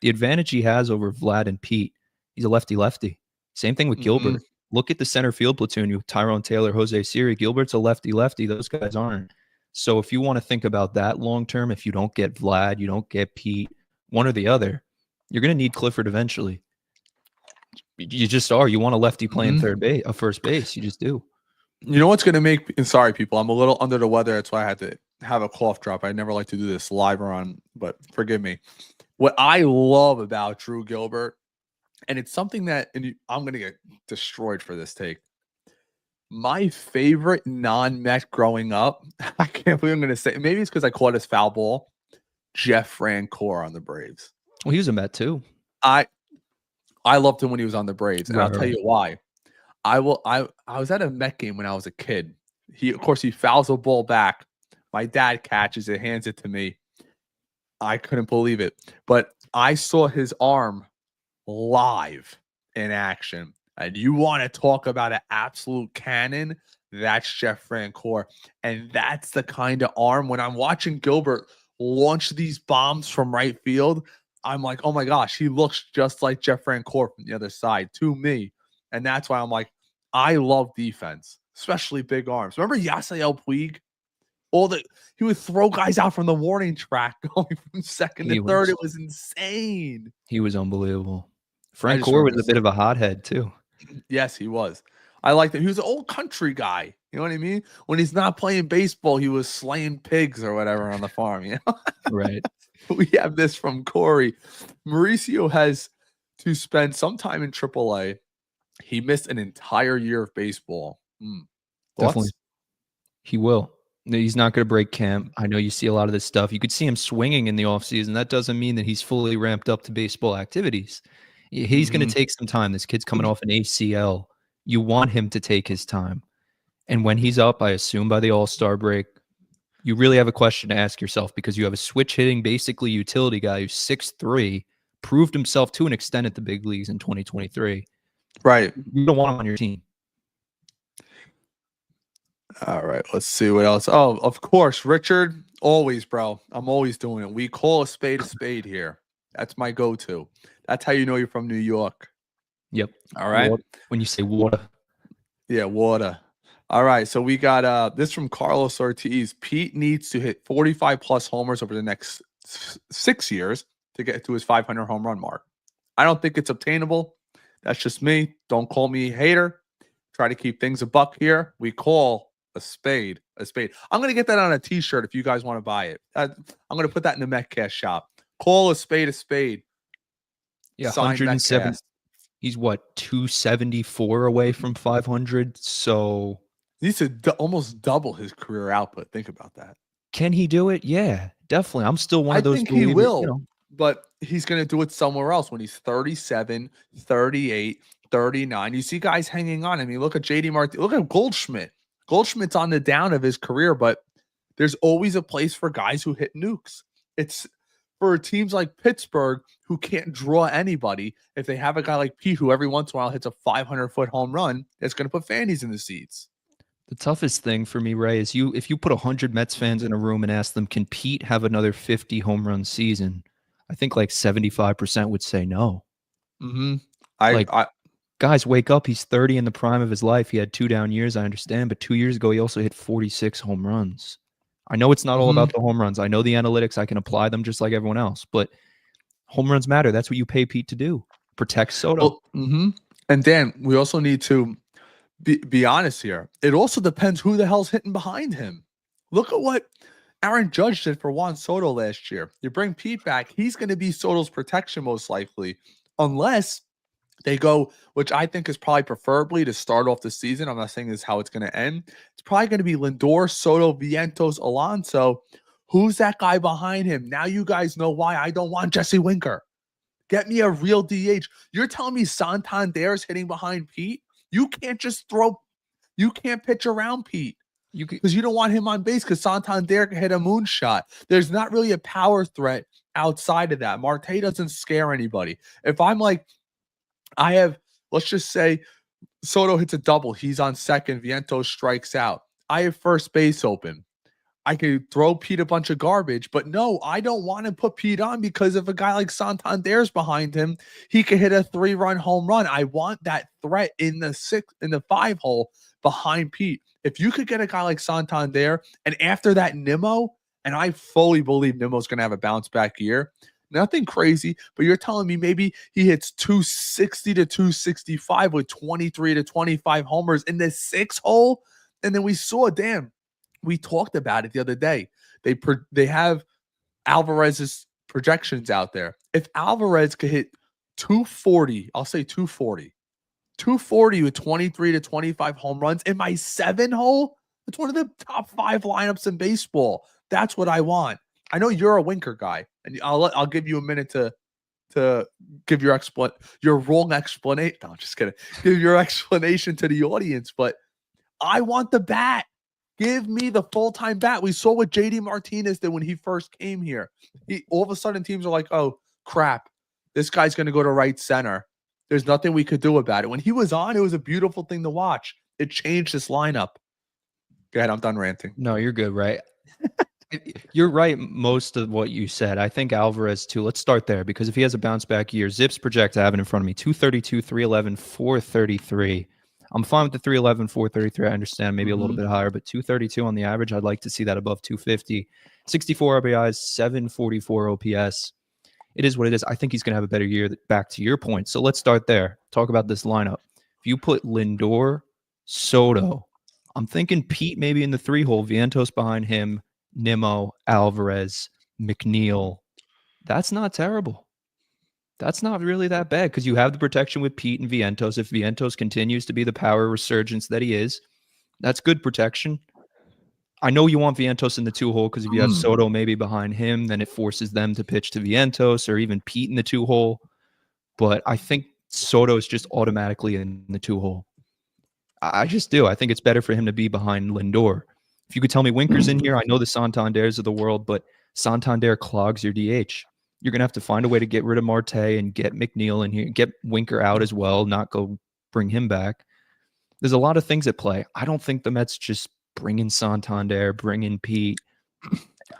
The advantage he has over Vlad and Pete, he's a lefty-lefty. Same thing with Gilbert. Look at the center field platoon. You Tyrone Taylor, Jose Siri. Gilbert's a lefty-lefty. Those guys aren't. So if you want to think about that long-term, if you don't get Vlad, you don't get Pete, one or the other, you're going to need Clifford eventually. You just are. You want a lefty playing first base. You just do. You know what's going to make – sorry, people. I'm a little under the weather. That's why I had to have a cough drop. I never like to do this live or on, but forgive me. What I love about Drew Gilbert, and it's something that – and I'm going to get destroyed for this take. My favorite non-Met growing up, I can't believe I'm going to say – maybe it's because I caught his foul ball, Jeff Francoeur on the Braves. Well, he was a Met too. I loved him when he was on the Braves, and I'll tell you why. I was at a Met game when I was a kid. He fouls a ball back. My dad catches it, hands it to me. I couldn't believe it. But I saw his arm live in action. And you want to talk about an absolute cannon? That's Jeff Francoeur. And that's the kind of arm when I'm watching Gilbert launch these bombs from right field, I'm like, oh my gosh, he looks just like Jeff Francoeur from the other side to me. And that's why I'm like, I love defense, especially big arms. Remember Yasiel Puig? He would throw guys out from the warning track going from second to third. It was insane. He was unbelievable. Francoeur was a bit of a hothead too. Yes, he was. I liked him. He was an old country guy. You know what I mean? When he's not playing baseball, he was slaying pigs or whatever on the farm. You know? Right. We have this from Corey. Mauricio has to spend some time in AAA. He missed an entire year of baseball. Definitely. He will. He's not going to break camp. I know you see a lot of this stuff. You could see him swinging in the offseason. That doesn't mean that he's fully ramped up to baseball activities. He's going to take some time. This kid's coming off an ACL. You want him to take his time. And when he's up, I assume by the All-Star break, you really have a question to ask yourself because you have a switch hitting, basically utility guy who's 6'3", proved himself to an extent at the big leagues in 2023. Right. You don't want him on your team. All right. Let's see what else. Oh, of course, Richard. Always, bro. I'm always doing it. We call a spade here. That's my go-to. That's how you know you're from New York. Yep. All right. When you say water. Yeah, water. All right. So we got this from Carlos Ortiz. Pete needs to hit 45 plus homers over the next 6 years to get to his 500 home run mark. I don't think it's obtainable. That's just me. Don't call me a hater. Try to keep things a buck here. We call a spade a spade. I'm going to get that on a t-shirt if you guys want to buy it. I'm going to put that in the MetCast shop. Call a spade a spade. Yeah, Signed 107. MetCast. He's what, 274 away from 500. So He needs to almost double his career output. Think about that. can he do it? Yeah, definitely. I'm still one of those. I think he believers, will, you know. but he's going to do it somewhere else when he's 37, 38, 39. You see guys hanging on. I mean, look at JD Martin. Look at Goldschmidt. Goldschmidt's on the down of his career, but there's always a place for guys who hit nukes. It's for teams like Pittsburgh who can't draw anybody. If they have a guy like Pete who every once in a while hits a 500-foot home run, it's going to put fannies in the seats. The toughest thing for me, Ray, is if you put 100 Mets fans in a room and ask them, can Pete have another 50 home run season? I think like 75% would say no. Mm-hmm. Guys, wake up. He's 30 in the prime of his life. He had 2 down years, I understand. But 2 years ago, he also hit 46 home runs. I know it's not all about the home runs. I know the analytics. I can apply them just like everyone else. But home runs matter. That's what you pay Pete to do. Protect Soto. Well, and Dan, we also need to be honest here. It also depends who the hell's hitting behind him. Look at what Aaron Judge did for Juan Soto last year. You bring Pete back, he's going to be Soto's protection most likely, unless they go, which I think is probably preferably to start off the season. I'm not saying this is how it's going to end. It's probably going to be Lindor, Soto, Vientos, Alonso. Who's that guy behind him? Now you guys know why I don't want Jesse Winker. Get me a real DH. You're telling me Santander is hitting behind Pete? You can't just you can't pitch around Pete because you don't want him on base because Santander can hit a moonshot. There's not really a power threat outside of that. Marte doesn't scare anybody. If I'm like, let's just say Soto hits a double. He's on second. Vientos strikes out. I have first base open. I could throw Pete a bunch of garbage, but no, I don't want to put Pete on because if a guy like Santander's behind him, he could hit a 3-run home run. I want that threat in the 5 hole behind Pete. If you could get a guy like Santander, and after that Nimmo, and I fully believe Nimmo's going to have a bounce back year. Nothing crazy, but you're telling me maybe he hits 260 to 265 with 23 to 25 homers in the 6 hole, and then we saw, we talked about it the other day. They have Alvarez's projections out there. If Alvarez could hit 240, I'll say 240 with 23 to 25 home runs in my 7 hole, it's one of the top 5 lineups in baseball. That's what I want. I know you're a Winker guy, and I'll give you a minute to give your wrong explanation. No, I'm just kidding. Give your explanation to the audience, but I want the bat. Give me the full-time bat. We saw what JD Martinez did when he first came here. All of a sudden, teams are like, oh, crap. This guy's going to go to right center. There's nothing we could do about it. When he was on, it was a beautiful thing to watch. It changed this lineup. Go ahead. I'm done ranting. No, you're good, right? You're right, most of what you said. I think Alvarez, too. Let's start there, because if he has a bounce-back year, Zips project, I have it in front of me, 232, 311, 433. I'm fine with the 311, 433. I understand maybe a little bit higher, but 232 on the average. I'd like to see that above 250. 64 RBIs, 744 OPS. It is what it is. I think he's going to have a better year, back to your point. So let's start there. Talk about this lineup. If you put Lindor, Soto, I'm thinking Pete maybe in the 3 hole, Vientos behind him, Nimmo, Alvarez, McNeil. That's not terrible. That's not really that bad because you have the protection with Pete and Vientos. If Vientos continues to be the power resurgence that he is, that's good protection. I know you want Vientos in the 2 hole because if you have Soto maybe behind him, then it forces them to pitch to Vientos or even Pete in the 2 hole. But I think Soto is just automatically in the 2 hole. I just do. I think it's better for him to be behind Lindor. If you could tell me Winker's in here, I know the Santanders of the world, but Santander clogs your DH. You're going to have to find a way to get rid of Marte and get McNeil in here, get Winker out as well, not go bring him back. There's a lot of things at play. I don't think the Mets just bring in Santander, bring in Pete.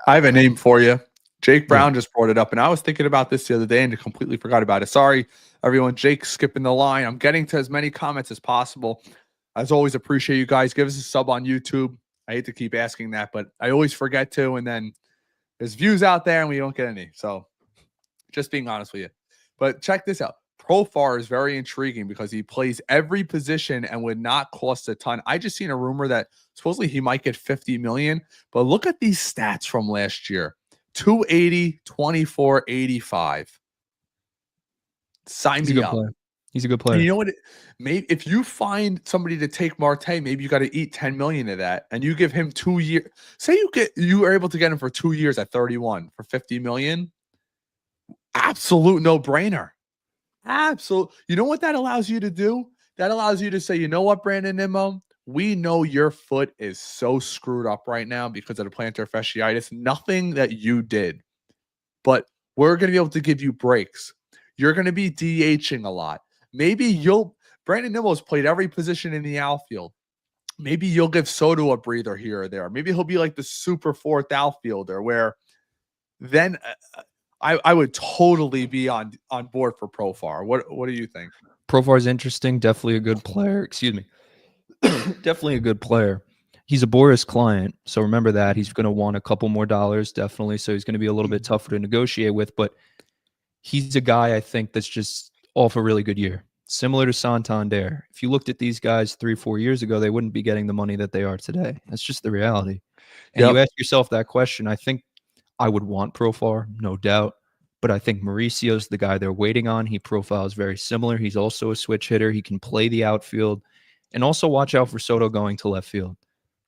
I have a name for you. Jake Brown just brought it up, and I was thinking about this the other day and completely forgot about it. Sorry, everyone. Jake's skipping the line. I'm getting to as many comments as possible. As always, appreciate you guys. Give us a sub on YouTube. I hate to keep asking that, but I always forget to, and then there's views out there, and we don't get any. So just being honest with you. But check this out. Profar is very intriguing because he plays every position and would not cost a ton. I just seen a rumor that supposedly he might get $50 million, but look at these stats from last year. 280, 24, 85. Sign me up. Player. He's a good player. And you know what? Maybe if you find somebody to take Marte, maybe you got to eat 10 million of that, and you give him 2 years. Say you are able to get him for 2 years at 31 for 50 million. Absolute no brainer. Absolute. You know what that allows you to do? That allows you to say, you know what, Brandon Nimmo? We know your foot is so screwed up right now because of the plantar fasciitis. Nothing that you did, but we're going to be able to give you breaks. You're going to be DHing a lot. Maybe Brandon Nimmo's played every position in the outfield. Maybe you'll give Soto a breather here or there. Maybe he'll be like the super fourth outfielder where then I would totally be on board for Profar. What do you think? Profar is interesting. Definitely a good player. Excuse me. Definitely a good player. He's a Boris client, so remember that. He's going to want a couple more dollars, definitely. So he's going to be a little bit tougher to negotiate with, but he's a guy I think that's just off a really good year. Similar to Santander. If you looked at these guys 3-4 years ago, they wouldn't be getting the money that they are today. That's just the reality. And you ask yourself that question, I think I would want Profar, no doubt. But I think Mauricio's the guy they're waiting on. He profiles very similar. He's also a switch hitter. He can play the outfield. And also watch out for Soto going to left field.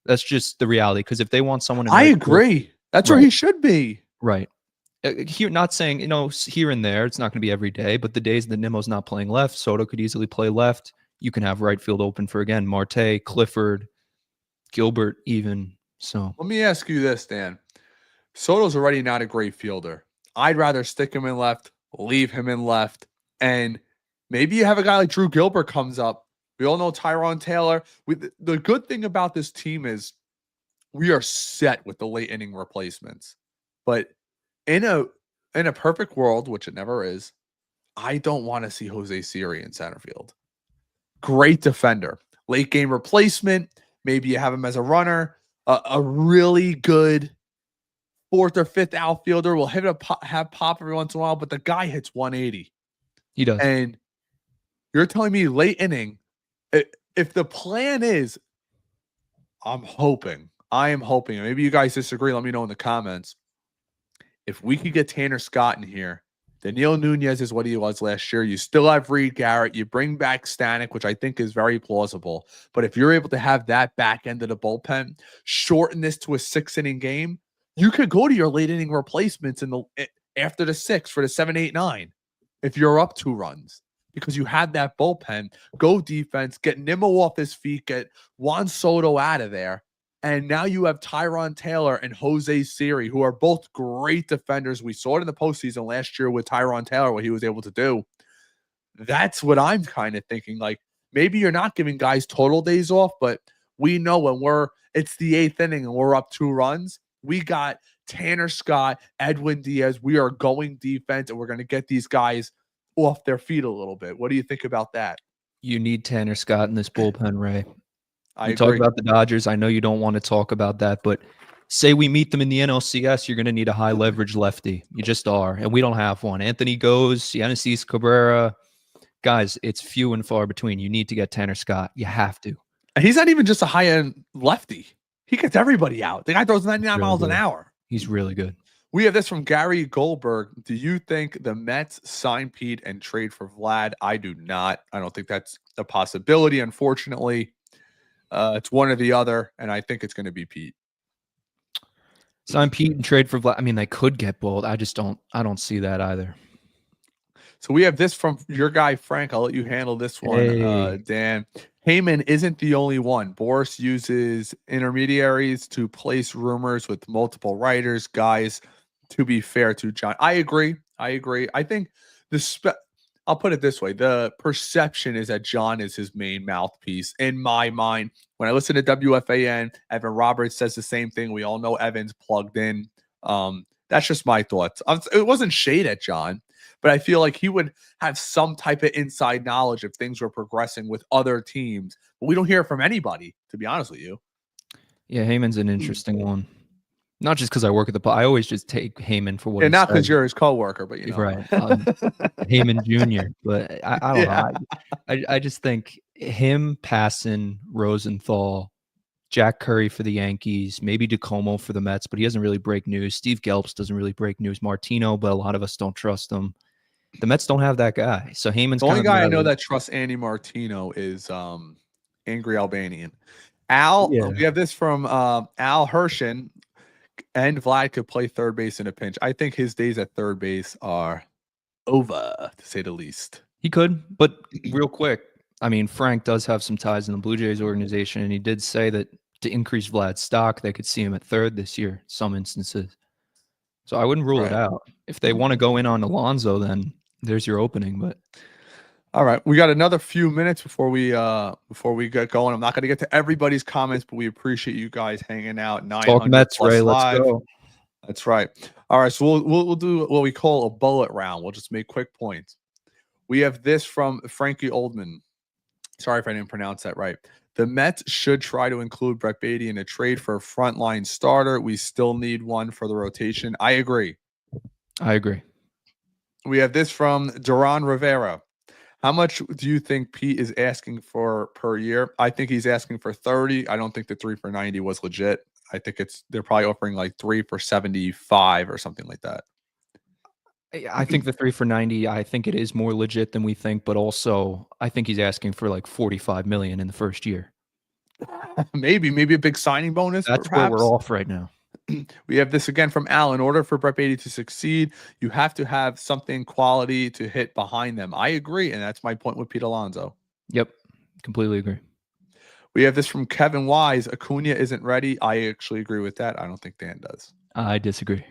That's just the reality. Because if they want someone in I right agree. field, that's where he should be. Right. Here, not saying, here and there, it's not going to be every day, but the days that Nimmo's not playing left, Soto could easily play left. You can have right field open for, again, Marte, Clifford, Gilbert even. So let me ask you this, Dan. Soto's already not a great fielder. I'd rather stick him in left, leave him in left, and maybe you have a guy like Drew Gilbert comes up. We all know Tyrone Taylor. The good thing about this team is we are set with the late inning replacements. But in a perfect world, which it never is, I don't want to see Jose Siri in center field. Great defender. Late game replacement. Maybe you have him as a runner. A really good fourth or fifth outfielder will have pop every once in a while, but the guy hits 180. He does. And you're telling me late inning, if the plan is, I am hoping, and maybe you guys disagree, let me know in the comments. If we could get Tanner Scott in here, Daniel Nunez is what he was last year. You still have Reed Garrett. You bring back Stanek, which I think is very plausible. But if you're able to have that back end of the bullpen, shorten this to a 6-inning game, you could go to your late inning replacements after the 6 for the 7, 8, 9 if you're up 2 runs. Because you had that bullpen, go defense, get Nimmo off his feet, get Juan Soto out of there. And now you have Tyrone Taylor and Jose Siri, who are both great defenders. We saw it in the postseason last year with Tyrone Taylor, what he was able to do. That's what I'm kind of thinking. Like, maybe you're not giving guys total days off, but we know when it's the 8th inning and we're up 2 runs, we got Tanner Scott, Edwin Diaz. We are going defense, and we're going to get these guys off their feet a little bit. What do you think about that? You need Tanner Scott in this bullpen, Ray. I talk agree. about the Dodgers. I know you don't want to talk about that, but say we meet them in the NLCS, you're going to need a high leverage lefty. You just are, and we don't have one. Anthony goes, Yannis Cabrera. Guys, it's few and far between. You need to get Tanner Scott. You have to. And he's not even just a high-end lefty. He gets everybody out. The guy throws 99 miles an hour. He's really good. We have this from Gary Goldberg. Do you think the Mets sign Pete and trade for Vlad? I do not. I don't think that's a possibility, unfortunately. It's one or the other, and I think it's going to be Pete. Sign Pete and trade for Vlad. I mean, they could get bold. I don't see that either. So we have this from your guy, Frank. I'll let you handle this one, Dan. Heyman isn't the only one. Boris uses intermediaries to place rumors with multiple writers, guys. To be fair to John, I agree. I think I'll put it this way: the perception is that John is his main mouthpiece. In my mind, when I listen to WFAN, Evan Roberts says the same thing. We all know Evan's plugged in. That's just my thoughts. It wasn't shade at John, but I feel like he would have some type of inside knowledge if things were progressing with other teams. But we don't hear it from anybody, to be honest with you. Yeah, Heyman's an interesting one. Not just because I work at the I always just take Heyman for what and not because you're his coworker, but you know. Right. Heyman Jr. But I don't know. I just think him passing Rosenthal, Jack Curry for the Yankees, maybe DeComo for the Mets, but he doesn't really break news. Steve Gelbs doesn't really break news. Martino, but a lot of us don't trust him. The Mets don't have that guy. So Heyman's the only guy I know that trusts Andy Martino is Angry Albanian. Al, we have this from Al Hershen. And Vlad could play third base in a pinch. I think his days at third base are over, to say the least. He could, but real quick, I mean, Frank does have some ties in the Blue Jays organization, and he did say that to increase Vlad's stock, they could see him at third this year in some instances. So I wouldn't rule it out. If they want to go in on Alonso, then there's your opening. But all right, we got another few minutes before we get going. I'm not going to get to everybody's comments, but we appreciate you guys hanging out. 900 Mets, plus Ray, live. Let's go. That's right. All right, so we'll do what we call a bullet round. We'll just make quick points. We have this from Frankie Oldman. Sorry if I didn't pronounce that right. The Mets should try to include Brett Beatty in a trade for a frontline starter. We still need one for the rotation. I agree. We have this from Duran Rivera. How much do you think Pete is asking for per year? I think he's asking for 30. I don't think the 3 for 90 was legit. I think they're probably offering like 3 for 75 or something like that. I think the 3 for 90, I think it is more legit than we think, but also I think he's asking for like 45 million in the first year. maybe a big signing bonus. That's perhaps. Where we're off right now. We have this again from Al. In order for Brett Beatty to succeed, you have to have something quality to hit behind them. I agree, and that's my point with Pete Alonso. Yep, completely agree. We have this from Kevin Wise. Acuna isn't ready. I actually agree with that. I don't think Dan does. I disagree.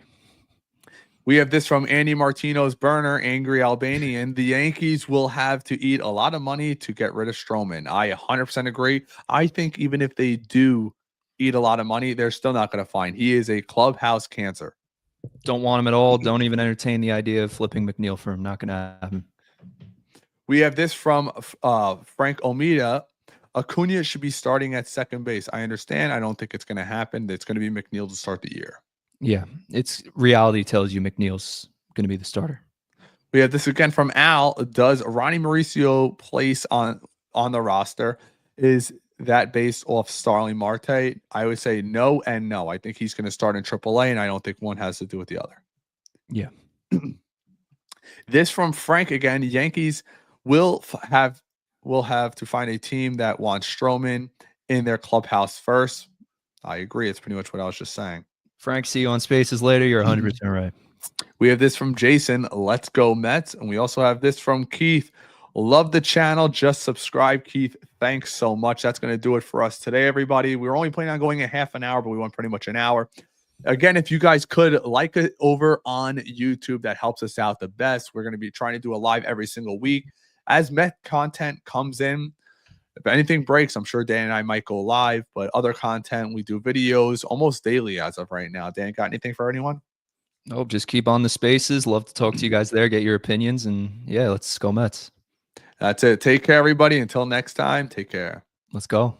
We have this from Andy Martino's burner, Angry Albanian. The Yankees will have to eat a lot of money to get rid of Stroman. I 100% agree. I think even if they do eat a lot of money, they're still not going to find. He is a clubhouse cancer. Don't want him at all. Don't even entertain the idea of flipping McNeil for him. Not going to happen. We have this from Frank Omida. Acuna should be starting at second base. I understand. I don't think it's going to happen. It's going to be McNeil to start the year. Yeah, it's reality tells you McNeil's going to be the starter. We have this again from Al. Does Ronnie Mauricio place on the roster? Is that based off Starling Marte? I would say no and no. I think he's going to start in AAA, and I don't think one has to do with the other. Yeah. This from Frank again. Yankees will have to find a team that wants Stroman in their clubhouse first. I agree. It's pretty much what I was just saying. Frank, see you on Spaces later. You're 100% right. We have this from Jason. Let's go Mets. And we also have this from Keith. Love the channel. Just subscribe, Keith. Thanks so much. That's going to do it for us today, everybody. We were only planning on going a half an hour, but we went pretty much an hour. Again, if you guys could like it over on YouTube, that helps us out the best. We're going to be trying to do a live every single week. As Met content comes in, if anything breaks, I'm sure Dan and I might go live, but other content, we do videos almost daily as of right now. Dan, got anything for anyone? Nope, just keep on the Spaces. Love to talk to you guys there, get your opinions, and yeah, let's go Mets. That's it. Take care, everybody. Until next time, take care. Let's go.